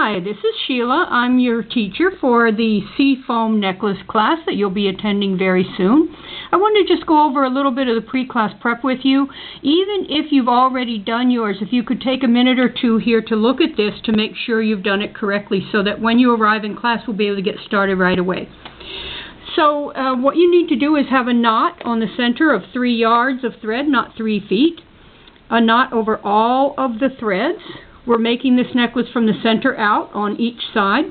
Hi, this is Sheila. I'm your teacher for the seafoam necklace class that you'll be attending very soon. I wanted to just go over a little bit of the pre-class prep with you. Even if you've already done yours, if you could take a minute or two here to look at this to make sure you've done it correctly so that when you arrive in class we'll be able to get started right away. So what you need to do is have a knot on the center of 3 yards of thread, not 3 feet. A knot over all of the threads. We're making this necklace from the center out on each side.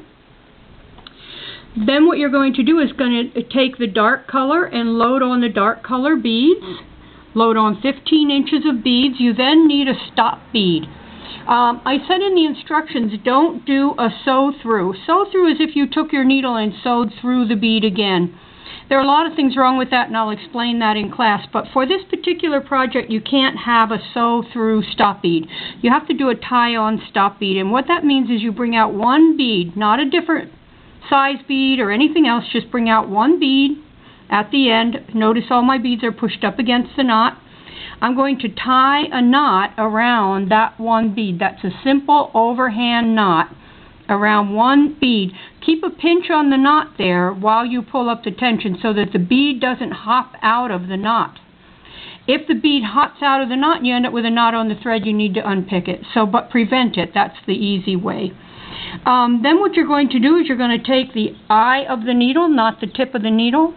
Then what you're going to do is going to take the dark color and load on the dark color beads. Load on 15 inches of beads. You then need a stop bead. I said in the instructions, don't do a sew through. Sew through is if you took your needle and sewed through the bead again. There are a lot of things wrong with that, and I'll explain that in class. But for this particular project, you can't have a sew-through stop bead. You have to do a tie-on stop bead. And what that means is you bring out one bead, not a different size bead or anything else. Just bring out one bead at the end. Notice all my beads are pushed up against the knot. I'm going to tie a knot around that one bead. That's a simple overhand knot around one bead. Keep a pinch on the knot there while you pull up the tension so that the bead doesn't hop out of the knot. If the bead hops out of the knot and you end up with a knot on the thread, you need to unpick it. But prevent it. That's the easy way. Then what you're going to do is you're going to take the eye of the needle, not the tip of the needle,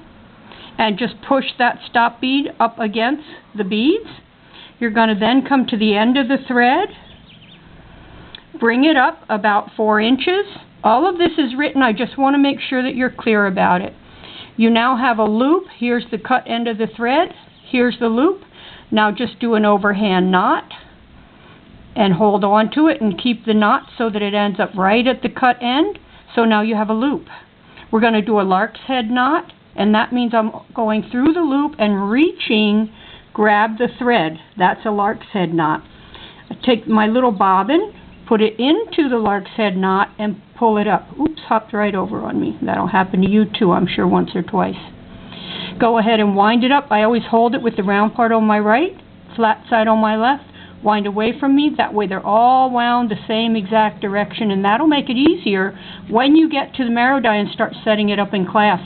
and just push that stop bead up against the beads. You're going to then come to the end of the thread. Bring it up about 4 inches. All of this is written. I just want to make sure that you're clear about it. You now have a loop. Here's the cut end of the thread. Here's the loop. Now just do an overhand knot and hold on to it and keep the knot so that it ends up right at the cut end. So now you have a loop. We're going to do a lark's head knot, and that means I'm going through the loop and reaching, grab the thread. That's a lark's head knot. I take my little bobbin, put it into the lark's head knot, and pull it up. Oops, hopped right over on me. That'll happen to you too, I'm sure, once or twice. Go ahead and wind it up. I always hold it with the round part on my right, flat side on my left. Wind away from me. That way they're all wound the same exact direction, and that'll make it easier when you get to the marrow die and start setting it up in class.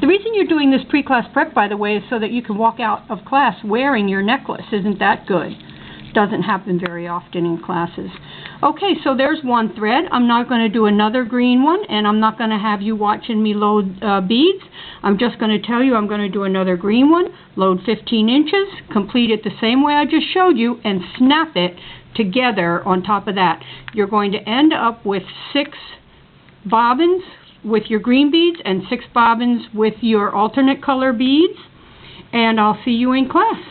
The reason you're doing this pre-class prep, by the way, is so that you can walk out of class wearing your necklace. Isn't that good? Doesn't happen very often in classes. Okay, so there's one thread. I'm not going to do another green one, and I'm not going to have you watching me load beads. I'm just going to tell you I'm going to do another green one, load 15 inches, complete it the same way I just showed you, and snap it together on top of that. You're going to end up with 6 bobbins with your green beads and 6 bobbins with your alternate color beads, and I'll see you in class.